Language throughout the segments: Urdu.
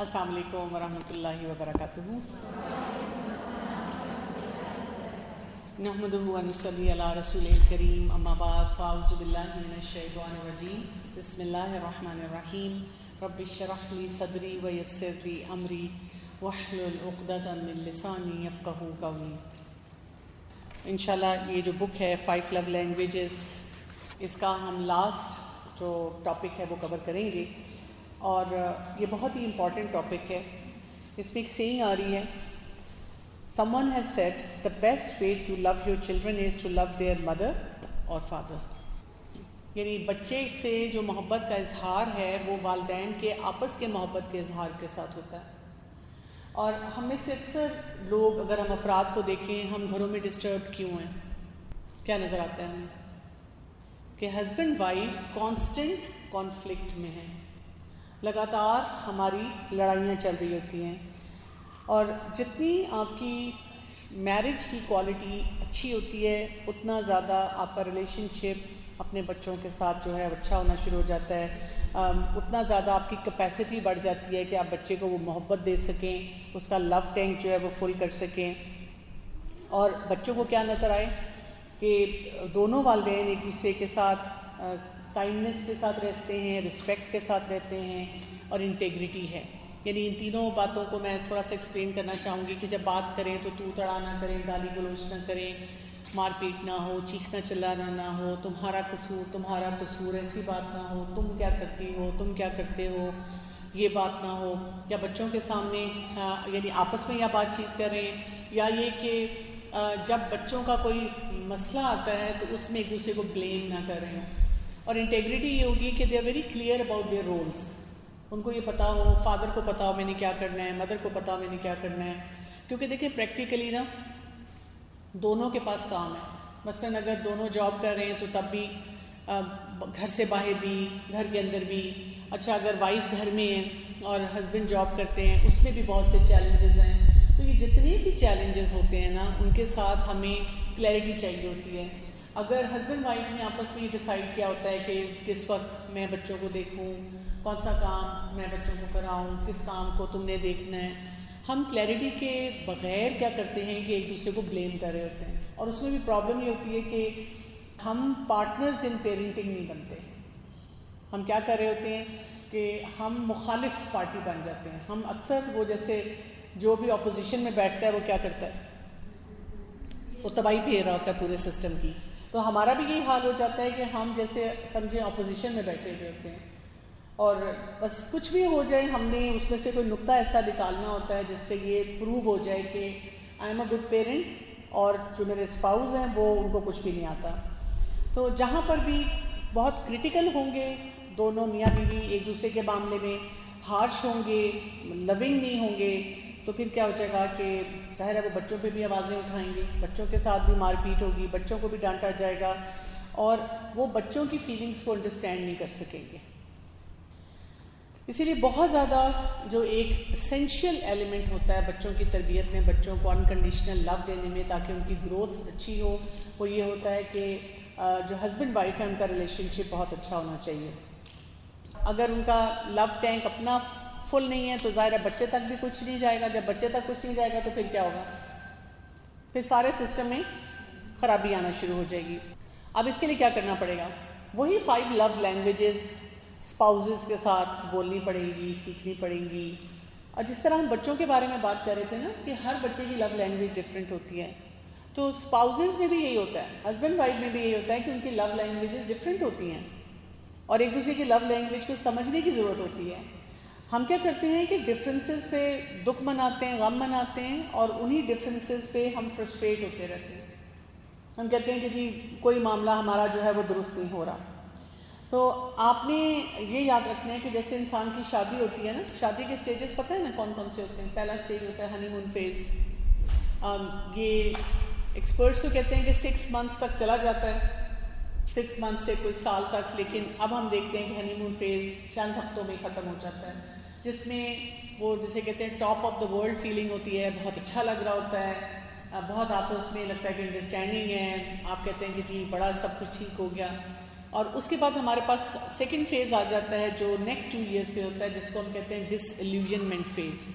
السلام علیکم ورحمۃ اللہ وبرکاتہ. نحمدہ و نصلی علی رسول الکریم، اما بعد فاعوذ باللہ من الشیطان الرجیم. بسم اللہ الرحمن الرحیم. رب اشرح لی صدری ویسر لی امری واحلل عقدۃ من لسانی یفقہوا قولی. انشاءاللہ یہ جو بک ہے 5 لو لینگویجز، اس کا ہم لاسٹ جو ٹاپک ہے وہ کور کریں گے، اور یہ بہت ہی امپورٹنٹ ٹاپک ہے. اس میں ایک سینگ آ رہی ہے، someone has said the best way to love your children is to love their mother or father. یعنی بچے سے جو محبت کا اظہار ہے وہ والدین کے آپس کے محبت کے اظہار کے ساتھ ہوتا ہے. اور ہم میں سے اکثر لوگ، اگر ہم افراد کو دیکھیں، ہم گھروں میں ڈسٹرب کیوں ہیں؟ کیا نظر آتا ہے ہمیں؟ کہ ہسبینڈ وائف کانسٹنٹ کانفلکٹ میں ہیں، لگاتار ہماری لڑائیاں چل رہی ہوتی ہیں. اور جتنی آپ کی میرج کی کوالٹی اچھی ہوتی ہے، اتنا زیادہ آپ کا ریلیشن شپ اپنے بچوں کے ساتھ جو ہے اچھا ہونا شروع ہو جاتا ہے. اتنا زیادہ آپ کی کیپیسٹی بڑھ جاتی ہے کہ آپ بچے کو وہ محبت دے سکیں، اس کا لو ٹینک جو ہے وہ فل کر سکیں. اور بچوں کو کیا نظر آئے کہ دونوں والدین ایک دوسرے کے ساتھ کائنڈنس کے ساتھ رہتے ہیں، رسپیکٹ کے ساتھ رہتے ہیں، اور انٹیگریٹی ہے. یعنی ان تینوں باتوں کو میں تھوڑا سا ایکسپلین کرنا چاہوں گی کہ جب بات کریں تو تڑا نہ کریں، گالی گلوچ نہ کریں، مار پیٹ نہ ہو، چیخنا چلانا نہ ہو، تمہارا قصور ایسی بات نہ ہو، تم کیا کرتی ہو، تم کیا کرتے ہو، یہ بات نہ ہو. یا بچوں کے سامنے یعنی آپس میں یا بات چیت کریں، یا یہ کہ جب بچوں کا کوئی مسئلہ آتا ہے تو اس میں ایک دوسرے کو بلیم نہ کریں. اور انٹیگریٹی یہ ہوگی کہ they are very clear about their rules. ان کو یہ پتا ہو، فادر کو پتا ہو میں نے کیا کرنا ہے، مدر کو پتا ہو میں نے کیا کرنا ہے. کیونکہ دیکھیں پریکٹیکلی نا دونوں کے پاس کام ہے. مثلاً اگر دونوں جاب کر رہے ہیں تو تب بھی گھر سے باہر بھی، گھر کے اندر بھی. اچھا اگر وائف گھر میں ہے اور ہسبینڈ جاب کرتے ہیں، اس میں بھی بہت سے چیلنجز ہیں. تو یہ جتنے بھی چیلنجز ہوتے ہیں نا، ان کے ساتھ ہمیں کلیئرٹی چاہیے ہوتی ہے. اگر ہسبینڈ وائف نے آپس میں یہ ڈیسائیڈ کیا ہوتا ہے کہ کس وقت میں بچوں کو دیکھوں، کون سا کام میں بچوں کو کراؤں، کس کام کو تم نے دیکھنا ہے، ہم کلیئرٹی کے بغیر کیا کرتے ہیں کہ ایک دوسرے کو بلیم کر رہے ہوتے ہیں. اور اس میں بھی پرابلم یہ ہوتی ہے کہ ہم پارٹنرز ان پیرنٹنگ نہیں بنتے. ہم کیا کر رہے ہوتے ہیں کہ ہم مخالف پارٹی بن جاتے ہیں. ہم اکثر وہ جیسے جو بھی اپوزیشن میں بیٹھتا ہے وہ کیا کرتا ہے، وہ تباہی پھیر رہا ہوتا ہے پورے سسٹم کی. تو ہمارا بھی یہی حال ہو جاتا ہے کہ ہم جیسے سمجھیں اپوزیشن میں بیٹھے ہوئے ہوتے ہیں، اور بس کچھ بھی ہو جائے ہم نے اس میں سے کوئی نقطہ ایسا نکالنا ہوتا ہے جس سے یہ پروو ہو جائے کہ I am a good parent, اور جو میرے اسپاؤز ہیں وہ ان کو کچھ بھی نہیں آتا. تو جہاں پر بھی بہت کریٹیکل ہوں گے دونوں میاں بیوی، ایک دوسرے کے معاملے میں ہارش ہوں گے، لونگ نہیں ہوں گے، تو پھر کیا ہو جائے گا کہ ظاہر ہے وہ بچوں پہ بھی آوازیں اٹھائیں گے، بچوں کے ساتھ بھی مار پیٹ ہوگی، بچوں کو بھی ڈانٹا جائے گا، اور وہ بچوں کی فیلنگس کو انڈرسٹینڈ نہیں کر سکیں گے. اسی لیے بہت زیادہ جو ایک اسینشیل ایلیمنٹ ہوتا ہے بچوں کی تربیت میں، بچوں کو انکنڈیشنل لو دینے میں تاکہ ان کی گروتھ اچھی ہو، وہ یہ ہوتا ہے کہ جو ہسبینڈ وائف ہے ان کا ریلیشن شپ بہت اچھا ہونا چاہیے. اگر ان کا لو ٹینک اپنا فل نہیں ہے تو ظاہر ہے بچے تک بھی کچھ نہیں جائے گا. جب بچے تک کچھ نہیں جائے گا تو پھر کیا ہوگا؟ پھر سارے سسٹم میں خرابی آنا شروع ہو جائے گی. اب اس کے لیے کیا کرنا پڑے گا؟ وہی 5 لو لینگویجز اسپاؤزز کے ساتھ بولنی پڑیں گی، سیکھنی پڑیں گی. اور جس طرح ہم بچوں کے بارے میں بات کر رہے تھے نا کہ ہر بچے کی لو لینگویج ڈفرینٹ ہوتی ہے، تو اسپاؤزز میں بھی یہی ہوتا ہے، ہسبینڈ وائف میں بھی یہی ہوتا ہے کہ ان کی لو لینگویجز ڈفرینٹ ہوتی ہیں، اور ایک دوسرے کی لو لینگویج کو سمجھنے کی ضرورت ہوتی ہے. ہم کیا کرتے ہیں کہ ڈفرینسز پہ دکھ مناتے ہیں، غم مناتے ہیں، اور انہی ڈفرینسز پہ ہم فرسٹریٹ ہوتے رہتے ہیں. ہم کہتے ہیں کہ جی کوئی معاملہ ہمارا جو ہے وہ درست نہیں ہو رہا. تو آپ نے یہ یاد رکھنا ہے کہ جیسے انسان کی شادی ہوتی ہے نا، شادی کے سٹیجز پتہ ہے نا کون کون سے ہوتے ہیں. پہلا سٹیج ہوتا ہے ہنی مون فیز. یہ ایکسپرٹس تو کہتے ہیں کہ 6 months تک چلا جاتا ہے، 6 months سے کوئی سال تک. لیکن اب ہم دیکھتے ہیں کہ ہنی مون فیز چند ہفتوں میں ختم ہو جاتا ہے، جس میں وہ جسے کہتے ہیں top of the world feeling ہوتی ہے. بہت اچھا لگ رہا ہوتا ہے، بہت آپس میں لگتا ہے کہ انڈرسٹینڈنگ ہے. آپ کہتے ہیں کہ جی بڑا سب کچھ ٹھیک ہو گیا. اور اس کے بعد ہمارے پاس سیکنڈ فیز آ جاتا ہے جو نیکسٹ 2 ایئرس پہ ہوتا ہے، جس کو ہم کہتے ہیں ڈس ایلیوژنمنٹ فیز.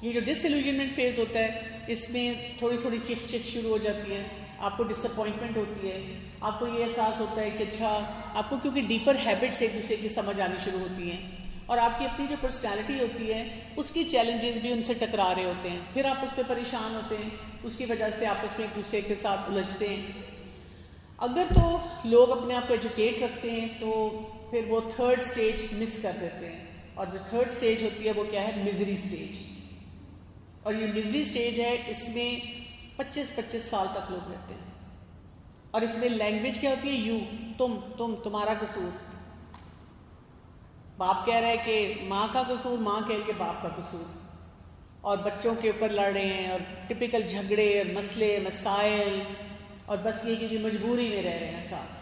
یہ جو ڈس ایلیوژنمنٹ فیز ہوتا ہے اس میں تھوڑی تھوڑی چک شروع ہو جاتی ہے، آپ کو ڈس اپوائنٹمنٹ ہوتی ہے، آپ کو یہ احساس ہوتا ہے کہ اچھا آپ کو کیونکہ ڈیپر ہیبٹس ایک دوسرے کی سمجھ آنی شروع ہوتی ہیں، اور آپ کی اپنی جو پرسنالٹی ہوتی ہے اس کی چیلنجز بھی ان سے ٹکرا رہے ہوتے ہیں، پھر آپ اس پہ پریشان ہوتے ہیں، اس کی وجہ سے آپس میں ایک دوسرے کے ساتھ الجھتے ہیں. اگر تو لوگ اپنے آپ کو ایجوکیٹ رکھتے ہیں تو پھر وہ تھرڈ سٹیج مس کر دیتے ہیں، اور جو تھرڈ سٹیج ہوتی ہے وہ کیا ہے؟ Misery stage. اور یہ مزری سٹیج ہے، اس میں 25 سال تک لوگ رہتے ہیں، اور اس میں لینگویج کیا ہوتی ہے؟ یو، تم، تمہارا قصور. باپ کہہ رہا ہے کہ ماں کا قصور، ماں کہہ رہی ہے باپ کا قصور، اور بچوں کے اوپر لڑ رہے ہیں، اور ٹپیکل جھگڑے اور مسئلے مسائل، اور بس یہ کہ مجبوری میں رہ رہے ہیں ساتھ.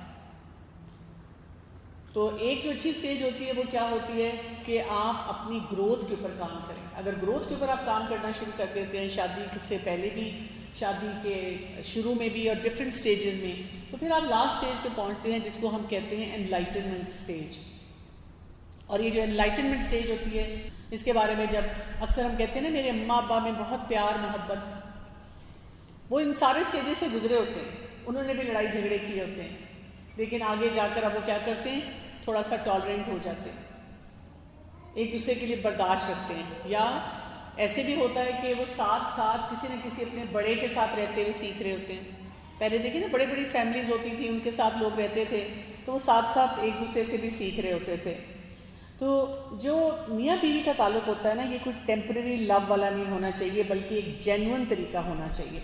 تو ایک جو اچھی سٹیج ہوتی ہے وہ کیا ہوتی ہے کہ آپ اپنی گروتھ کے اوپر کام کریں. اگر گروتھ کے اوپر آپ کام کرنا شروع کر دیتے ہیں شادی سے پہلے بھی، شادی کے شروع میں بھی، اور ڈفرینٹ سٹیجز میں، تو پھر آپ لاسٹ سٹیج پہ پہنچتے ہیں جس کو ہم کہتے ہیں انلائٹنمنٹ سٹیج. اور یہ جو انلائٹنمنٹ سٹیج ہوتی ہے اس کے بارے میں جب اکثر ہم کہتے ہیں نا میرے اماں ابا میں بہت پیار محبت، وہ ان سارے سٹیجز سے گزرے ہوتے ہیں، انہوں نے بھی لڑائی جھگڑے کیے ہوتے ہیں، لیکن آگے جا کر اب وہ کیا کرتے ہیں؟ تھوڑا سا ٹالرنٹ ہو جاتے ہیں، ایک دوسرے کے لیے برداشت رکھتے ہیں. یا ایسے بھی ہوتا ہے کہ وہ ساتھ کسی نہ کسی اپنے بڑے کے ساتھ رہتے ہوئے سیکھ رہے ہوتے ہیں. پہلے دیکھیں نا بڑی بڑی فیملیز ہوتی تھیں، ان کے ساتھ لوگ رہتے تھے تو وہ ساتھ ایک دوسرے سے بھی سیکھ رہے ہوتے تھے. تو جو میاں بیوی کا تعلق ہوتا ہے نا، یہ کوئی ٹیمپرری لو والا نہیں ہونا چاہیے، بلکہ ایک جینوئن طریقہ ہونا چاہیے.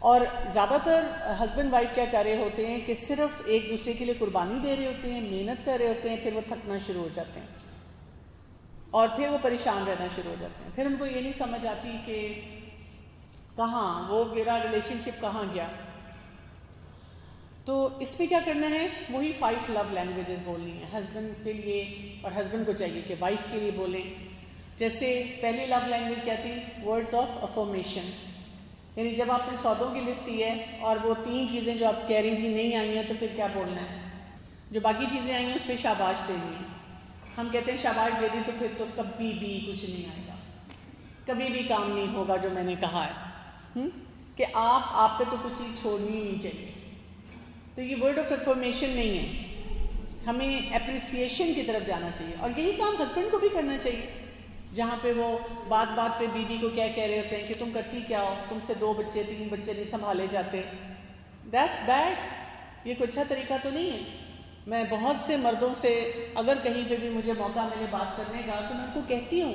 اور زیادہ تر ہسبینڈ وائف کیا کر رہے ہوتے ہیں کہ صرف ایک دوسرے کے لیے قربانی دے رہے ہوتے ہیں، محنت کر رہے ہوتے ہیں، پھر وہ تھکنا شروع ہو جاتے ہیں اور پھر وہ پریشان رہنا شروع ہو جاتے ہیں. پھر ان کو یہ نہیں سمجھ آتی کہ کہاں وہ میرا ریلیشن شپ کہاں گیا. تو اس میں کیا کرنا ہے؟ وہی 5 لو لینگویجز بولنی ہے ہسبینڈ کے لیے، اور ہسبینڈ کو چاہیے کہ وائف کے لیے بولیں. جیسے پہلی لو لینگویج کیا تھی؟ Words of affirmation. یعنی جب آپ نے سودوں کی لسٹ دی ہے اور وہ 3 چیزیں جو آپ کہہ رہی تھی نہیں آئی ہیں، تو پھر کیا بولنا ہے؟ جو باقی چیزیں آئی ہیں اس پہ شاباش دینی ہے. ہم کہتے ہیں شاباش دے دیں تو پھر تو کبھی بھی کچھ نہیں آئے گا، کبھی بھی کام نہیں ہوگا جو میں نے کہا ہے کہ آپ پہ تو کچھ چیز چھوڑنی ہی نہیں چاہیے. تو یہ ورڈ آف انفارمیشن نہیں ہے، ہمیں اپریسیشن کی طرف جانا چاہیے. اور یہی کام ہسبینڈ کو بھی کرنا چاہیے، جہاں پہ وہ بات پہ بیوی کو کیا کہہ رہے ہوتے ہیں کہ تم کرتی کیا ہو، تم سے 2 بچے 3 بچے نہیں سنبھالے جاتے. دیٹس بیڈ، یہ کوئی اچھا طریقہ تو نہیں ہے. میں بہت سے مردوں سے اگر کہیں پہ بھی مجھے موقع ملے بات کرنے کا تو میں ان کو کہتی ہوں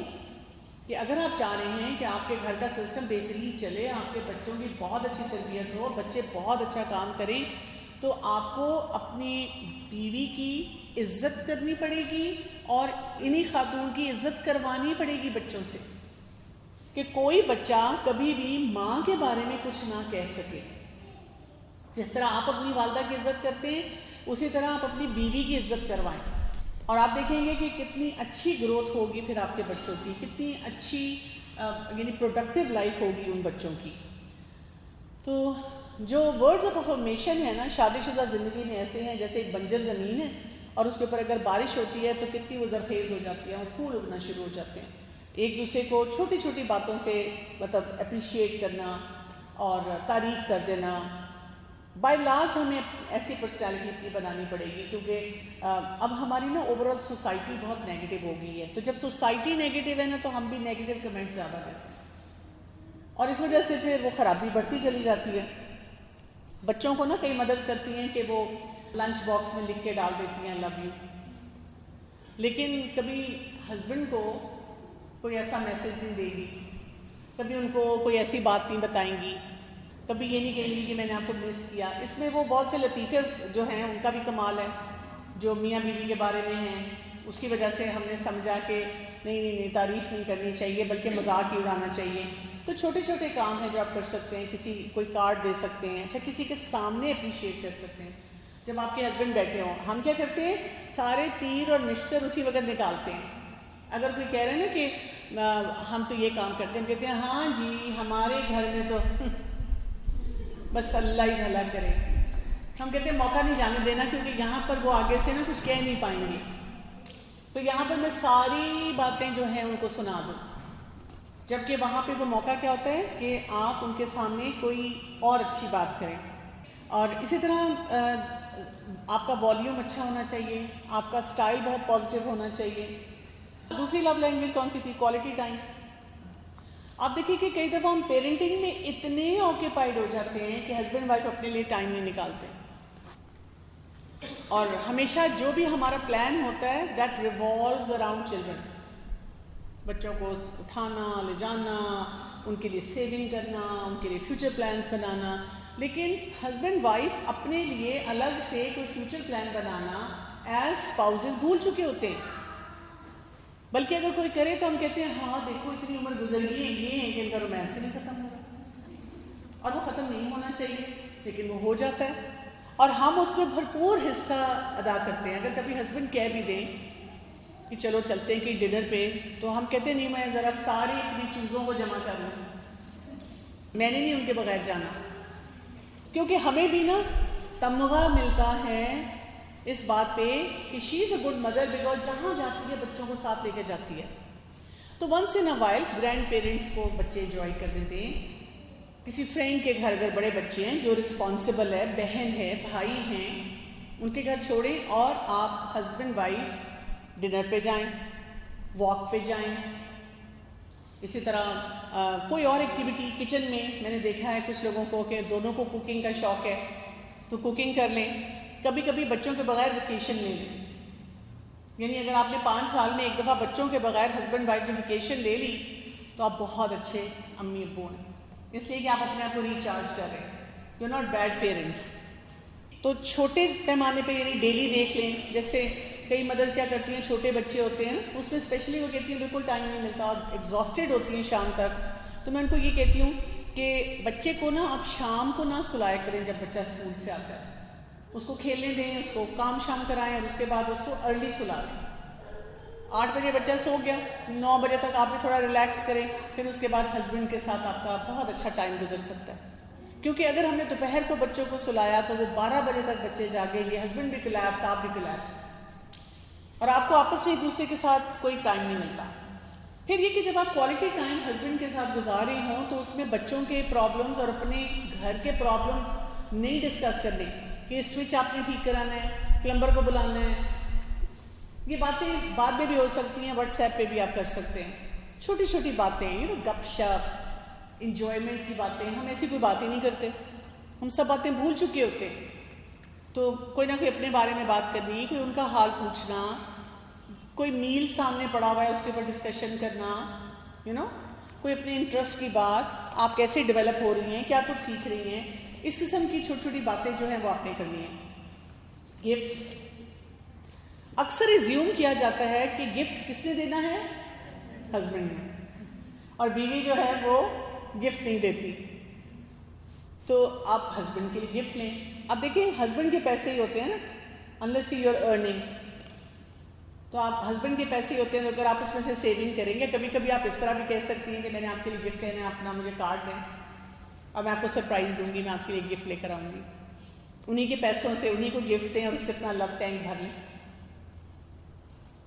کہ اگر آپ چاہ رہے ہیں کہ آپ کے گھر کا سسٹم بہترین چلے، آپ کے بچوں کی بہت اچھی تربیت ہو، بچے بہت اچھا کام کریں، تو آپ کو اپنی بیوی کی عزت کرنی پڑے گی اور انہی خاتون کی عزت کروانی پڑے گی بچوں سے، کہ کوئی بچہ کبھی بھی ماں کے بارے میں کچھ نہ کہہ سکے. جس طرح آپ اپنی والدہ کی عزت کرتے ہیں اسی طرح آپ اپنی بیوی کی عزت کروائیں، اور آپ دیکھیں گے کہ کتنی اچھی گروتھ ہوگی پھر آپ کے بچوں کی، کتنی اچھی یعنی پروڈکٹیو لائف ہوگی ان بچوں کی. تو جو ورڈز آف افرمیشن ہے نا شادی شدہ زندگی میں ایسے ہیں جیسے ایک بنجر زمین ہے اور اس کے اوپر اگر بارش ہوتی ہے تو کتنی وہ زرخیز ہو جاتی ہے اور پھول اگنا شروع ہو جاتے ہیں. ایک دوسرے کو چھوٹی چھوٹی باتوں سے مطلب اپریشیٹ کرنا اور تعریف کر دینا. بائی لارج ہمیں ایسی پرسنالٹی اپنی بنانی پڑے گی، کیونکہ اب ہماری نا اوور آل سوسائٹی بہت نیگیٹو ہو گئی ہے. تو جب سوسائٹی نیگیٹو ہے نا تو ہم بھی نیگیٹو کمنٹ زیادہ کرتے ہیں اور اس وجہ سے پھر وہ خرابی بڑھتی چلی جاتی ہے. بچوں کو نا کئی مدد کرتی ہیں کہ وہ لنچ باکس میں لکھ کے ڈال دیتی ہیں لو یو، لیکن کبھی ہسبینڈ کو کوئی ایسا میسج نہیں دے گی، کبھی ان کو کوئی ایسی بات نہیں بتائیں گی، کبھی یہ نہیں کہیں گی کہ میں نے آپ کو مس کیا. اس میں وہ بہت سے لطیفے جو ہیں ان کا بھی کمال ہے جو میاں بیوی کے بارے میں ہیں. اس کی وجہ سے ہم نے سمجھا کہ نہیں تعریف نہیں کرنی چاہیے بلکہ مذاق ہی اڑانا چاہیے. تو چھوٹے چھوٹے کام ہیں جو آپ کر سکتے ہیں. کسی کوئی کارڈ دے سکتے ہیں، اچھا کسی کے سامنے اپریشیٹ کر سکتے ہیں. جب آپ کے ہسبینڈ بیٹھے ہوں ہم کیا کرتے ہیں سارے تیر اور نشتر اسی وقت نکالتے ہیں. اگر کوئی کہہ رہے ہیں نا کہ ہم تو یہ کام کرتے ہیں، ہم کہتے ہیں ہاں جی ہمارے گھر میں تو بس اللہ ہی بھلا کرے. ہم کہتے ہیں موقع نہیں جانے دینا کیونکہ یہاں پر وہ آگے سے نا کچھ کہہ نہیں پائیں گے، تو یہاں پر میں ساری باتیں جو ہیں ان کو سنا دوں، جبکہ وہاں پہ وہ موقع کیا ہوتا ہے کہ آپ ان کے سامنے کوئی اور اچھی بات کریں. اور اسی طرح آپ کا والیوم اچھا ہونا چاہیے، آپ کا سٹائل بہت پازیٹیو ہونا چاہیے. دوسری لو لینگویج کون سی تھی؟ Quality time. آپ دیکھیے کہ کئی دفعہ ہم پیرنٹنگ میں اتنے آکوپائڈ ہو جاتے ہیں کہ ہسبینڈ وائف اپنے لیے ٹائم نہیں نکالتے، اور ہمیشہ جو بھی ہمارا پلان ہوتا ہے دیٹ ریوالوز اراؤنڈ چلڈرن. بچوں کو اٹھانا، لے جانا، ان کے لیے سیونگ کرنا، ان کے لیے فیوچر پلانس بنانا. لیکن ہسبینڈ وائف اپنے لیے الگ سے کوئی فیوچر پلان بنانا ایز اسپاؤزز بھول چکے ہوتے ہیں. بلکہ اگر کوئی کرے تو ہم کہتے ہیں ہاں دیکھو اتنی عمر گزر گئی ہے، یہ ہے کہ ان کا رومانس نہیں ختم ہو رہا، اور وہ ختم نہیں ہونا چاہیے لیکن وہ ہو جاتا ہے، اور ہم اس میں بھرپور حصہ ادا کرتے ہیں. اگر کبھی ہسبینڈ کہہ بھی دیں کہ چلو چلتے ہیں کہ ڈنر پہ، تو ہم کہتے ہیں نہیں میں ذرا ساری اپنی چیزوں کو جمع کر لوں، میں نے نہیں ان کے بغیر جانا. کیونکہ ہمیں بھی نا تمغہ ملتا ہے اس بات پہ کہ شی از اے گڈ مدر، بیکاز جہاں جاتی ہے بچوں کو ساتھ لے کے جاتی ہے. تو once in a while grandparents کو بچے انجوائے کرنے دیں. کسی فرینڈ کے گھر اگر بڑے بچے ہیں جو رسپانسبل ہے، بہن ہے، بھائی ہیں، ان کے گھر چھوڑیں اور آپ ہسبینڈ وائف ڈنر پہ جائیں، واک پہ جائیں. اسی طرح کوئی اور ایکٹیویٹی کچن میں نے دیکھا ہے کچھ لوگوں کو کہ دونوں کو کوکنگ کا شوق ہے تو کوکنگ کر لیں. کبھی کبھی بچوں کے بغیر ویکیشن لے لیں، یعنی اگر آپ نے 5 سال میں ایک دفعہ بچوں کے بغیر ہسبینڈ وائف نے ویکیشن لے لی تو آپ بہت اچھے امی ابو ہیں، اس لیے کہ آپ اپنے آپ کو ریچارج کر رہے ہیں. You not bad parents. تو چھوٹے پیمانے پہ یعنی ڈیلی دیکھ لیں. جیسے کئی مدرس کیا کرتی ہیں، چھوٹے بچے ہوتے ہیں اس میں اسپیشلی وہ کہتی ہیں بالکل ٹائم نہیں ملتا اور ایگزاسٹیڈ ہوتی ہیں شام تک. تو میں ان کو یہ کہتی ہوں کہ بچے کو نا آپ شام کو نہ سلایا کریں جب بچہ اسکول سے آتا ہے، اس کو کھیلنے دیں، اس کو کام شام کرائیں اور اس کے بعد اس کو ارلی سلا دیں. 8 بجے بچہ سو گیا، 9 بجے تک آپ بھی تھوڑا ریلیکس کریں، پھر اس کے بعد ہسبینڈ کے ساتھ آپ کا بہت اچھا ٹائم گزر سکتا ہے. کیونکہ اگر ہم نے دوپہر کو بچوں کو سلایا تو وہ 12 بجے تک بچے جاگیں گے، ہسبینڈ بھی کولیپس، آپ بھی کولیپس، اور آپ کو آپس میں ایک دوسرے کے ساتھ کوئی ٹائم نہیں ملتا. پھر یہ کہ جب آپ کوالٹی ٹائم ہسبینڈ کے ساتھ گزار رہے ہوں تو اس میں بچوں کے پرابلمز اور اپنے گھر کے پرابلمز نہیں ڈسکس کرنے کہ سوئچ آپ نے ٹھیک کرانا ہے، پلمبر کو بلانا ہے. یہ باتیں بعد میں بھی ہو سکتی ہیں، واٹس ایپ پہ بھی آپ کر سکتے ہیں. چھوٹی چھوٹی باتیں، گپ شپ، انجوائمنٹ کی باتیں. ہم ایسی کوئی بات ہی نہیں کرتے، ہم سب باتیں بھول چکے ہوتے. تو کوئی نہ کوئی اپنے بارے میں بات کرنی، کوئی ان کا حال پوچھنا، کوئی میل سامنے پڑا ہوا ہے اس کے اوپر ڈسکشن کرنا، کوئی اپنے انٹرسٹ کی بات، آپ کیسے ڈیولپ ہو رہی ہیں، کیا کچھ سیکھ رہی ہیں، اس قسم کی چھوٹی چھوٹی باتیں جو ہیں وہ آپ نے کرنی ہیں. گفٹس اکثر ایزیوم کیا جاتا ہے کہ گفٹ کس نے دینا ہے؟ ہسبینڈ نے، اور بیوی جو ہے وہ گفٹ نہیں دیتی. تو آپ ہسبینڈ کے لیے گفٹ لیں. اب دیکھیں ہسبینڈ کے پیسے ہی ہوتے ہیں نا، انلیس کہ یو آر ارننگ، تو آپ ہسبینڈ کے پیسے ہی ہوتے ہیں. تو اگر آپ اس میں سے سیونگ کریں گے، کبھی کبھی آپ اس طرح بھی کہہ سکتی ہیں کہ میں نے آپ کے لیے گفٹ کہنا ہے، اپنا مجھے کارڈ دیں اور میں آپ کو سرپرائز دوں گی، میں آپ کے لیے گفٹ لے کر آؤں گی. انہی کے پیسوں سے انہی کو گفٹ دیں اور اس سے اپنا لو ٹینک بھر لیں.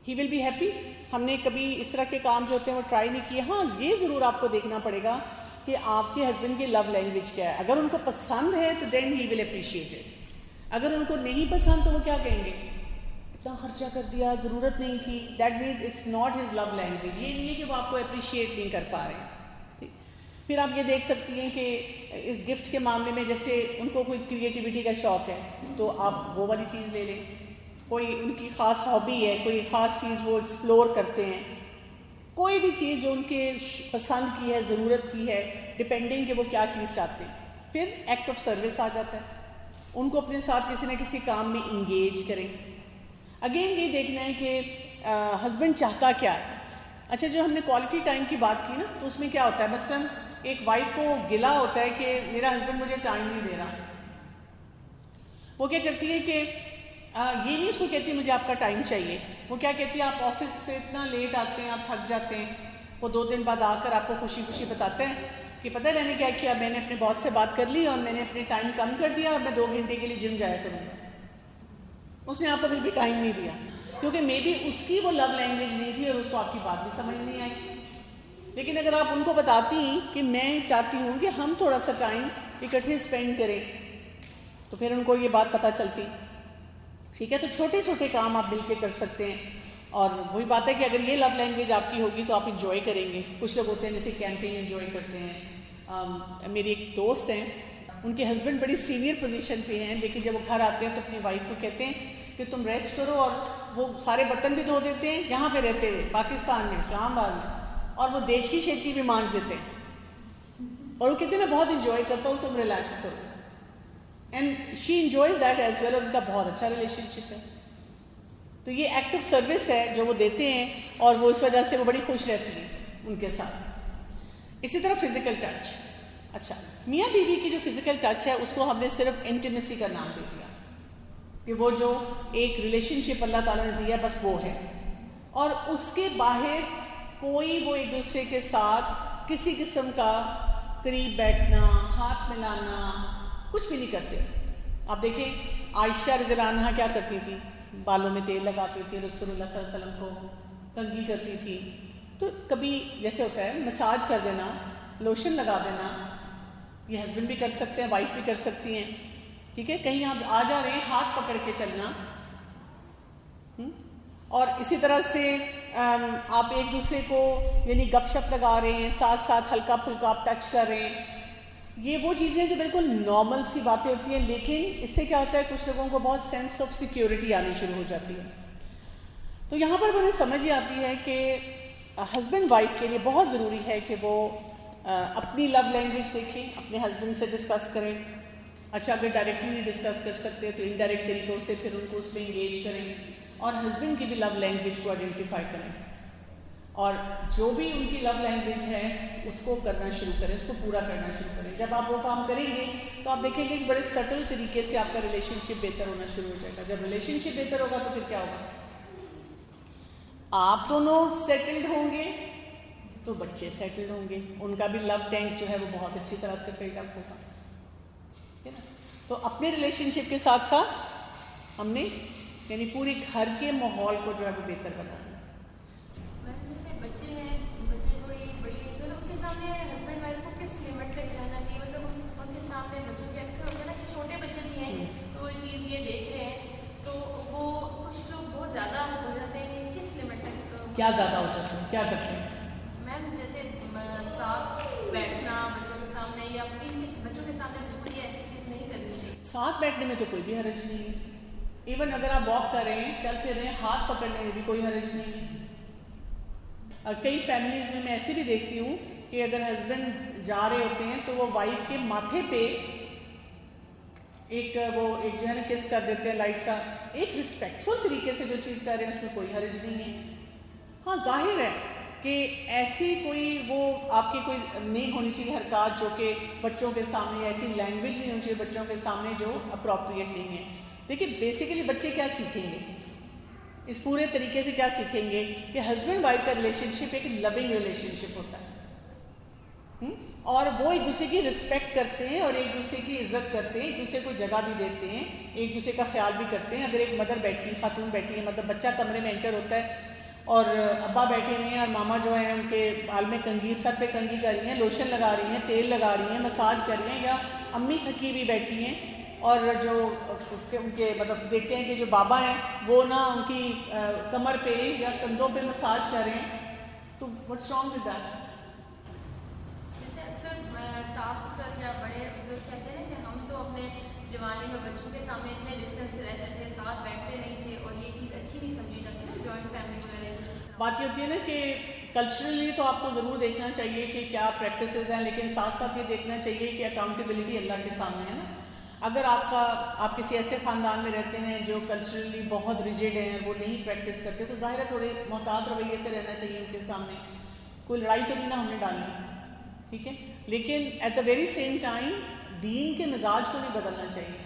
ہی ول بی ہیپی. ہم نے کبھی اس طرح کے کام جو ہوتے ہیں وہ ٹرائی نہیں کیے. ہاں یہ ضرور آپ کو دیکھنا پڑے گا کہ آپ کے ہسبینڈ کی لو لینگویج کیا ہے. اگر ان کو پسند ہے تو دین ہی ول اپریشیٹ اٹ. اگر ان کو نہیں پسند تو وہ کیا کہیں گے، اتنا خرچہ کر دیا، ضرورت نہیں تھی. That means it's not his love language. یہ نہیں ہے کہ وہ آپ کو اپریشیٹ نہیں کر پا رہے ہیں. پھر آپ یہ دیکھ سکتی ہیں کہ اس گفٹ کے معاملے میں جیسے ان کو کوئی کریٹیوٹی کا شوق ہے تو آپ وہ والی چیز لے لیں. کوئی ان کی خاص ہابی ہے، کوئی خاص چیز وہ ایکسپلور کرتے ہیں، کوئی بھی چیز جو ان کے پسند کی ہے، ضرورت کی ہے، ڈپینڈنگ کہ وہ کیا چیز چاہتے ہیں. پھر ایکٹ آف سروس آ جاتا ہے. ان کو اپنے ساتھ کسی نہ کسی کام میں انگیج کریں. اگین یہ دیکھنا ہے کہ ہسبینڈ چاہتا کیا ہے. اچھا جو ہم نے کوالٹی ٹائم کی بات کی نا، تو اس میں کیا ہوتا ہے، مثلاً ایک وائف کو گلا ہوتا ہے کہ میرا ہسبینڈ مجھے ٹائم نہیں دے رہا. وہ کیا کرتی ہے کہ یہ نہیں اس کو کہتی مجھے آپ کا ٹائم چاہیے. وہ کیا کہتی ہے، آپ آفس سے اتنا لیٹ آتے ہیں، آپ تھک جاتے ہیں. وہ 2 دن بعد آ کر آپ کو خوشی خوشی بتاتے ہیں کہ پتہ ہے میں نے کیا کیا، میں نے اپنے باس سے بات کر لی اور میں نے اپنے ٹائم کم کر دیا اور میں 2 گھنٹے کے لیے جم جایا کروں گا. اس نے آپ کو بالکل ٹائم نہیں دیا کیونکہ مے بی اس کی وہ لو لینگویج نہیں تھی اور اس کو آپ کی بات بھی سمجھ نہیں آئی. لیکن اگر آپ ان کو بتاتی کہ میں چاہتی ہوں کہ ہم تھوڑا سا ٹائم اکٹھے اسپینڈ کریں تو پھر ان کو یہ بات پتہ چلتی. ٹھیک ہے، تو چھوٹے چھوٹے کام آپ مل کے کر سکتے ہیں. اور وہی بات ہے کہ اگر یہ لو لینگویج آپ کی ہوگی تو آپ انجوائے کریں گے. کچھ لوگ ہوتے ہیں جیسے کیمپنگ انجوائے کرتے ہیں. میری ایک دوست ہیں، ان کے ہسبینڈ بڑی سینئر پوزیشن پہ ہیں، لیکن جب وہ گھر آتے ہیں تو اپنی وائف کو کہتے ہیں کہ تم ریسٹ کرو، اور وہ سارے برتن بھی دھو دیتے ہیں یہاں پہ رہتے ہوئے پاکستان میں، اسلام آباد میں، اور وہ دیچکی شیچکی بھی مانج دیتے ہیں. اور وہ کہتے ہیں میں بہت انجوائے کرتا ہوں، تم ریلیکس کرو. And she enjoys that as well, اور ان کا بہت اچھا ریلیشن شپ ہے. تو یہ ایکٹ آف سروس ہے جو وہ دیتے ہیں، اور وہ اس وجہ سے وہ بڑی خوش رہتی ہیں ان کے ساتھ. اسی طرح فزیکل ٹچ. اچھا، میاں بیوی کی جو فزیکل ٹچ ہے اس کو ہم نے صرف انٹیمیسی کا نام دے دیا کہ وہ جو ایک ریلیشن شپ اللہ تعالیٰ نے دیا بس وہ ہے، اور اس کے باہر کوئی وہ ایک دوسرے کے ساتھ کسی قسم کا قریب بیٹھنا، ہاتھ ملانا، کچھ بھی نہیں کرتے. آپ دیکھیں عائشہ رضی اللہ عنہا کیا کرتی تھی، بالوں میں تیل لگاتی تھی، رسول اللہ صلی اللہ علیہ وسلم کو کنگھی کرتی تھی. تو کبھی جیسے ہوتا ہے مساج کر دینا، لوشن لگا دینا، یہ ہسبینڈ بھی کر سکتے ہیں، وائف بھی کر سکتی ہیں. ٹھیک ہے، کہیں آپ آ جا رہے ہیں ہاتھ پکڑ کے چلنا. اور اسی طرح سے آپ ایک دوسرے کو یعنی گپ شپ لگا رہے ہیں، ساتھ ساتھ ہلکا پھلکا آپ ٹچ کر رہے ہیں. یہ وہ چیزیں جو بالکل نارمل سی باتیں ہوتی ہیں، لیکن اس سے کیا ہوتا ہے کچھ لوگوں کو بہت سینس آف سیکیورٹی آنی شروع ہو جاتی ہے. تو یہاں پر مجھے سمجھ یہ آتی ہے کہ ہسبینڈ وائف کے لیے بہت ضروری ہے کہ وہ اپنی لو لینگویج دیکھیں، اپنے ہسبینڈ سے ڈسکس کریں. اچھا، اگر ڈائریکٹلی نہیں ڈسکس کر سکتے تو انڈائریکٹ طریقوں سے پھر ان کو اس میں انگیج کریں، اور ہسبینڈ کی بھی لو لینگویج کو آئیڈینٹیفائی کریں، اور جو بھی ان کی لو لینگویج ہے اس کو کرنا شروع کریں، اس کو پورا کرنا شروع کریں. جب آپ وہ کام کریں گے تو آپ دیکھیں گے کہ بڑے سٹل طریقے سے آپ کا ریلیشن شپ بہتر ہونا شروع ہو جائے گا. جب ریلیشن شپ بہتر ہوگا تو پھر کیا ہوگا، آپ دونوں سیٹلڈ ہوں گے تو بچے سیٹلڈ ہوں گے، ان کا بھی لو ٹینک جو ہے وہ بہت اچھی طرح سے فلڈ اپ ہوگا. تو اپنے ریلیشن شپ کے ساتھ ساتھ ہم نے یعنی پورے گھر کے ماحول کو جو ہے وہ بہتر بنانا. جیسے بچے ہیں، بچے کوئی بڑی ایج میں، ان کے سامنے ہسبینڈ وائف کو کس لمٹ تک رہنا چاہیے؟ مطلب ان کے سامنے بچوں کے اکثر ہوتا ہے نا کہ چھوٹے بچے بھی ہیں تو وہ چیز یہ دیکھ رہے ہیں تو وہ کچھ لوگ بہت زیادہ ہو جاتے ہیں. کس لمٹ تک کیا زیادہ ہو جاتا ہے، کیا کرتے ہیں؟ میم جیسے ساتھ بیٹھنا بچوں کے سامنے، یا اپنی بچوں کے سامنے بالکل یہ ایسی چیز نہیں کرنی چاہیے. ساتھ بیٹھنے میں تو کوئی بھی حرج نہیں ہے. ایون اگر آپ واک کر رہے ہیں، چل پھر رہے ہیں، ہاتھ پکڑنے میں بھی کوئی حرج نہیں ہے. اور کئی فیملیز میں ایسے بھی دیکھتی ہوں کہ اگر ہسبینڈ جا رہے ہوتے ہیں تو وہ وائف کے ماتھے پہ ایک جو ہے نا کس کر دیتے ہیں لائٹ سا. ایک رسپیکٹفل طریقے سے جو چیز کر رہے ہیں اس میں کوئی حرج نہیں ہے. ہاں ظاہر ہے کہ ایسی کوئی وہ آپ کی کوئی نہیں ہونی چاہیے حرکات جو کہ بچوں کے سامنے، ایسی لینگویج نہیں ہونی چاہیے بچوں کے سامنے جو اپروپریٹ نہیں ہے. دیکھیے بیسیکلی بچے کیا سیکھیں گے اس پورے طریقے سے، کیا سیکھیں گے کہ ہسبینڈ وائف کا ریلیشن شپ ایک لونگ ریلیشن شپ ہوتا ہے، اور وہ ایک دوسرے کی رسپیکٹ کرتے ہیں اور ایک دوسرے کی عزت کرتے ہیں، ایک دوسرے کو جگہ بھی دیتے ہیں، ایک دوسرے کا خیال بھی کرتے ہیں. اگر ایک مدر بیٹھی، خاتون بیٹھی ہے، مطلب بچہ کمرے میں انٹر ہوتا ہے اور ابا بیٹھے ہوئے ہیں اور ماما جو ہیں ان کے بال میں کنگھی، سر پہ کنگھی کر رہی ہیں، لوشن لگا رہی ہیں، تیل لگا رہی ہیں، مساج کر رہی ہیں، یا امی تھکی بھی بیٹھی ہیں اور جو ان کے مطلب دیکھتے ہیں کہ جو بابا ہیں وہ نا ان کی کمر پہ یا کندھوں پہ مساج کر رہے ہیں، تو واٹس رانگ ود دیٹ؟ جیسے اکثر ساس سسر یا بڑے بزرگ کہتے ہیں کہ ہم تو اپنے جوانی میں بچوں کے سامنے اتنے ڈسٹینس سے رہتے تھے، ساتھ بیٹھتے نہیں تھے، اور یہ چیز اچھی نہیں سمجھی جاتی نا جوائنٹ فیملی وغیرہ. بات یہ ہوتی ہے نا کہ کلچرلی تو آپ کو ضرور دیکھنا چاہیے کہ کیا پریکٹسز ہیں، لیکن ساتھ ساتھ یہ دیکھنا چاہیے کہ اکاؤنٹیبلٹی اللہ کے سامنے ہے نا. اگر آپ کسی ایسے خاندان میں رہتے ہیں جو کلچرلی بہت ریجڈ ہیں، وہ نہیں پریکٹس کرتے، تو ظاہر ہے تھوڑے محتاط رویے سے رہنا چاہیے ان کے سامنے. کوئی لڑائی تو نہیں نا ہم نے ڈالنی، ٹھیک ہے، لیکن at the very same time دین کے مزاج کو نہیں بدلنا چاہیے.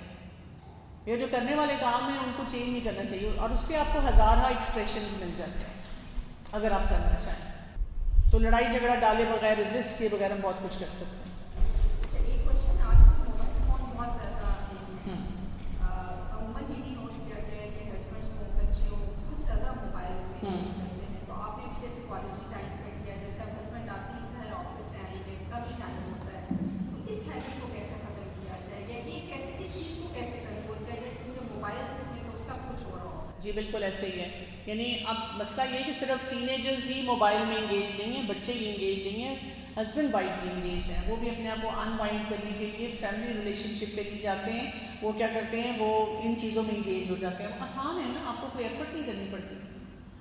یہ جو کرنے والے کام ہیں ان کو چینج نہیں کرنا چاہیے، اور اس پہ آپ کو ہزارہ ایکسپریشنز مل جاتے ہیں اگر آپ کرنا چاہیں. تو لڑائی جھگڑا ڈالے بغیر، ریزسٹ کیے بغیر ہم بہت کچھ کر سکتے ہیں. ایک کوشچن، آج کل موبائل فون بہت زیادہ عموماً یہ بھی نوٹ کیا گیا ہے کہ ہسبینڈس کو، بچوں بہت زیادہ موبائل میں کرتے ہیں. تو آپ نے بھی جیسے کوالٹی ٹائم کر دیا، جیسے اب ہسبینڈ آتے ہی گھر آفس سے آئیں گے، کم ہی ٹائم ہوتا ہے، تو اس ہیبٹ کو کیسے ختم کیا جائے گا؟ یہ کیسے، اس چیز کو کیسے کنٹرول کیا جائے؟ کیونکہ موبائل میں تو سب کچھ ہو رہا ہوتا ہے. جی بالکل ایسے ہی ہے. یعنی اب مسئلہ یہ ہے کہ صرف ٹین ایجرز ہی موبائل میں انگیج نہیں ہیں، بچے ہی انگیج نہیں ہیں، ہسبینڈ وائف بھی انگیج ہیں. وہ بھی اپنے آپ کو انوائنڈ کرنے کے لیے فیملی ریلیشن شپ پہ لے جاتے ہیں. وہ کیا کرتے ہیں، وہ ان چیزوں میں انگیج ہو جاتے ہیں. آسان ہے نا، آپ کو کوئی ایفرٹ نہیں کرنی پڑتی.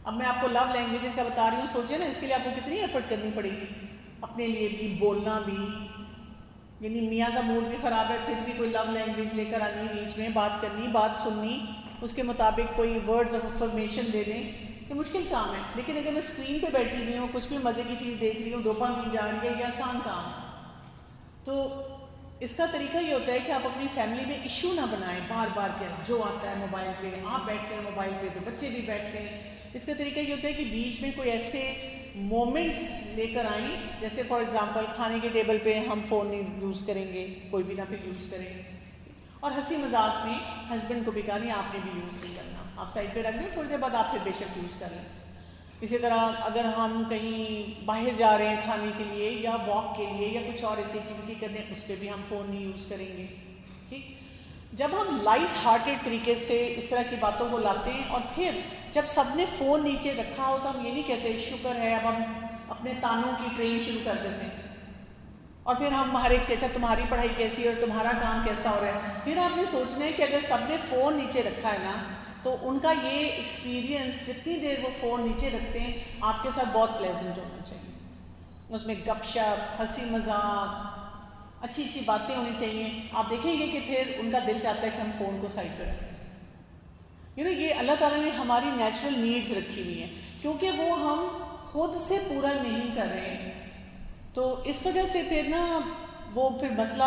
اب میں آپ کو لو لینگویجز کا بتا رہی ہوں، سوچیں نا اس کے لیے آپ کو کتنی ایفرٹ کرنی پڑے گی، اپنے لیے بھی، بولنا بھی. یعنی میاں کا موڈ بھی خراب ہے، پھر بھی کوئی لو لینگویج لے کر آنی، بیچ میں بات کرنی، بات سننی، اس کے مطابق کوئی ورڈز آف افرمیشن دے دیں. یہ مشکل کام ہے. لیکن اگر میں اسکرین پہ بیٹھی ہوئی ہوں، کچھ بھی مزے کی چیز دیکھ رہی ہوں، ڈوپامین جا رہی ہے، یہ آسان کام ہے. تو اس کا طریقہ یہ ہوتا ہے کہ آپ اپنی فیملی میں ایشو نہ بنائیں بار بار کہ جو آتا ہے موبائل پہ، آپ بیٹھتے ہیں موبائل پہ تو بچے بھی بیٹھتے ہیں. اس کا طریقہ یہ ہوتا ہے کہ بیچ میں کوئی ایسے مومنٹس لے کر آئیں، جیسے فار ایگزامپل کھانے کے ٹیبل پہ ہم فون نہیں یوز کریں گے، کوئی بھی نہ پھر یوز کریں گے. اور ہنسی مذاق میں ہسبینڈ کو بھی کہا نہیں آپ نے بھی یوز نہیں کرنا، آپ سائڈ پہ رکھ دیں، تھوڑی دیر بعد آپ پھر بے شک یوز کر لیں. اسی طرح اگر ہم کہیں باہر جا رہے ہیں کھانے کے لیے یا واک کے لیے یا کچھ اور ایسی ایکٹیویٹی کرنے، اس پہ بھی ہم فون نہیں یوز کریں گے. ٹھیک. جب ہم لائٹ ہارٹیڈ طریقے سے اس طرح کی باتوں کو لاتے ہیں، اور پھر جب سب نے فون نیچے رکھا ہو تو ہم یہ نہیں کہتے شکر ہے، اب ہم اپنے تانوں کی ٹرین شروع کر دیتے ہیں. اور پھر ہم ہر ایک سے اچھا تمہاری پڑھائی کیسی ہے اور تمہارا کام کیسا ہو رہا ہے. پھر آپ نے سوچنا ہے کہ اگر سب نے فون نیچے رکھا ہے نا، تو ان کا یہ ایکسپیرینس جتنی دیر وہ فون نیچے رکھتے ہیں آپ کے ساتھ بہت پلیزنٹ ہونا چاہیے. اس میں گپ شپ، ہنسی مذاق، اچھی اچھی باتیں ہونی چاہیے. آپ دیکھیں گے کہ پھر ان کا دل چاہتا ہے کہ ہم فون کو سائڈ پہ رکھیں. یہ اللہ تعالیٰ نے ہماری نیچرل نیڈز رکھی ہوئی ہیں، کیونکہ وہ ہم خود سے پورا نہیں کر رہے. تو اس وجہ سے پھر نا وہ پھر مسئلہ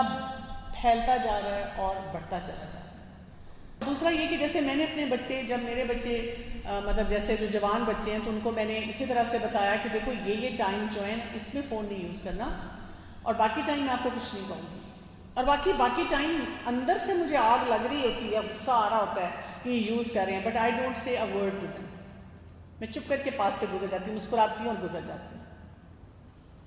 پھیلتا جا رہا ہے اور بڑھتا چلا جا رہا ہے. دوسرا یہ کہ جیسے میں نے اپنے بچے، جب میرے بچے مطلب جیسے جو جوان بچے ہیں تو ان کو میں نے اسی طرح سے بتایا کہ دیکھو یہ ٹائمز جو ہیں اس میں فون نہیں یوز کرنا، اور باقی ٹائم میں آپ کو کچھ نہیں کہوں گی. اور باقی ٹائم اندر سے مجھے آگ لگ رہی ہوتی ہے، غصہ آ رہا ہوتا ہے کہ یہ یوز کر رہے ہیں، but I don't say a word to them. میں چپ کر کے پاس سے گزر جاتی ہوں، مسکراتی ہوں اور گزر جاتی ہوں.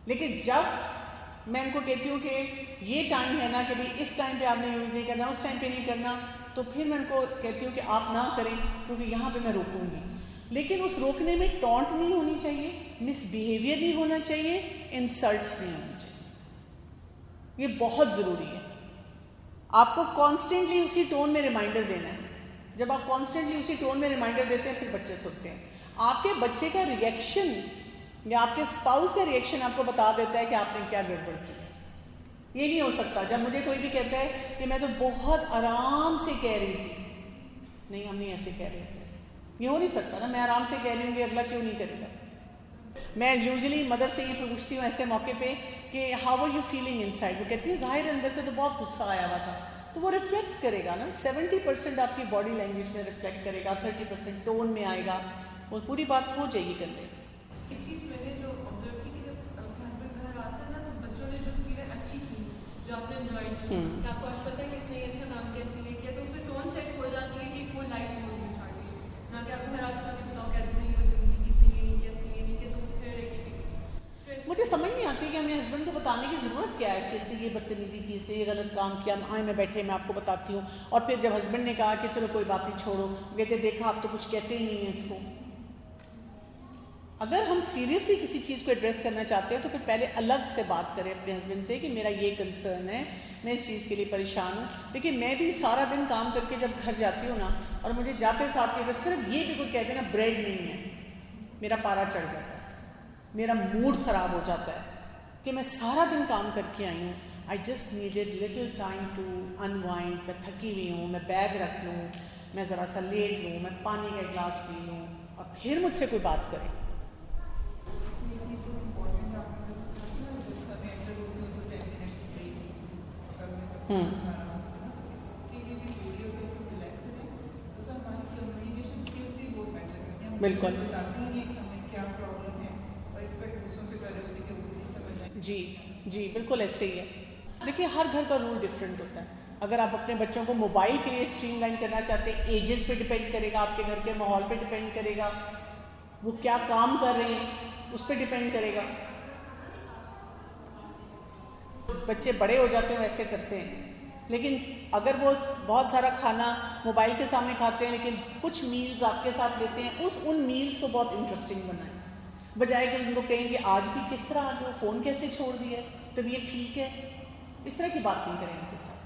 لیکن جب میں ان کو کہتی ہوں کہ یہ ٹائم ہے نا کہ بھائی اس ٹائم پہ آپ نے یوز نہیں کرنا، اس ٹائم پہ نہیں کرنا، تو پھر میں ان کو کہتی ہوں کہ آپ نہ کریں کیونکہ یہاں پہ میں روکوں گی. لیکن اس روکنے میں ٹونٹ نہیں ہونی چاہیے، مس بیہیویئر نہیں ہونا چاہیے، انسلٹس نہیں ہونی چاہیے. یہ بہت ضروری ہے. آپ کو کانسٹنٹلی اسی ٹون میں ریمائنڈر دینا ہے. جب آپ کانسٹنٹلی اسی ٹون میں ریمائنڈر دیتے ہیں پھر بچے سنتے ہیں. آپ کے بچے کا ریئیکشن یا آپ کے اسپاؤس کا ریئیکشن آپ کو بتا دیتا ہے کہ آپ نے کیا گڑبڑ کی. یہ نہیں ہو سکتا جب مجھے کوئی بھی کہتا ہے کہ میں تو بہت آرام سے کہہ رہی تھی، نہیں ہم نہیں ایسے کہہ رہے. یہ ہو نہیں سکتا نا، میں آرام سے کہہ رہی ہوں کہ اگلا کیوں نہیں کرے گا. میں یوزلی مدر سے یہ پوچھتی ہوں ایسے موقع پہ کہ how are you feeling inside. وہ کہتی ہے ظاہر اندر سے تو بہت غصہ آیا ہوا تھا. تو وہ ریفلیکٹ کرے گا نا، 70% آپ کی باڈی لینگویج میں ریفلیکٹ کرے گا، 30% ٹون میں آئے گا، وہ پوری بات ہو جائے گی کرنے. ایک چیز میں نے جو آبزرو کی کہ جب ہسبینڈ گھر آتا ہے نا تو بچوں نے جو چیزیں اچھی کی، جو آپ نے انجوائے کی، کہ آپ کو آج پتہ ہے کہ اس نے یہ اچھا کام کیا، اس نے یہ کیا، تو اس سے ٹون سیٹ ہو جاتی ہے کہ وہ لائٹ نہیں ہوگی اسٹارٹ ہوئی. نہ کہ آپ گھر آتے ہیں بتاؤ کہ اس نے یہ بدتمیزی کی، اس نے یہ نہیں کیا، اس نے یہ نہیں کیا، تو پھر مجھے سمجھ نہیں آتی کہ ہمیں ہسبینڈ کو بتانے کی ضرورت کیا ہے کہ اس نے یہ بدتمیزی کی، اس نے یہ غلط کام کیا. آئے میں بیٹھے میں آپ کو بتاتی ہوں. اور پھر جب ہسبینڈ نے کہا کہ چلو کوئی بات نہیں چھوڑو، کہتے دیکھا آپ تو کچھ کہتے ہی نہیں ہیں اس کو. اگر ہم سیریسلی کسی چیز کو ایڈریس کرنا چاہتے ہیں تو پھر پہلے الگ سے بات کریں اپنے ہسبینڈ سے کہ میرا یہ کنسرن ہے، میں اس چیز کے لیے پریشان ہوں. لیکن میں بھی سارا دن کام کر کے جب گھر جاتی ہوں نا، اور مجھے جاتے ساتھ اگر صرف یہ بھی کوئی کہتے ہیں نا بریڈ نہیں ہے، میرا پارا چڑھ جاتا ہے، میرا موڈ خراب ہو جاتا ہے کہ میں سارا دن کام کر کے آئی ہوں. I just needed little time to unwind. میں تھکی ہوئی ہوں، میں بیگ رکھ لوں، میں ذرا سا لیٹ لوں، میں پانی کا گلاس پی لوں اور پھر مجھ سے کوئی بات کرے. بالکل جی جی بالکل ایسے ہی ہے. دیکھیے ہر گھر کا رول ڈفرینٹ ہوتا ہے. اگر آپ اپنے بچوں کو موبائل کے لیے اسٹریم لائن کرنا چاہتے ہیں، ایجز پہ ڈپینڈ کرے گا، آپ کے گھر کے ماحول پہ ڈپینڈ کرے گا، وہ کیا کام کر رہے ہیں اس پہ ڈپینڈ کرے گا. بچے بڑے ہو جاتے ہیں ویسے کرتے ہیں، لیکن اگر وہ بہت سارا کھانا موبائل کے سامنے کھاتے ہیں لیکن کچھ میلز آپ کے ساتھ لیتے ہیں، ان میلز کو بہت انٹرسٹنگ بنائیں، بجائے کہ ان کو کہیں کہ آج بھی کس طرح آج وہ فون کیسے چھوڑ دیا ہے، طبیعت ٹھیک ہے، اس طرح کی بات نہیں کریں ان کے ساتھ.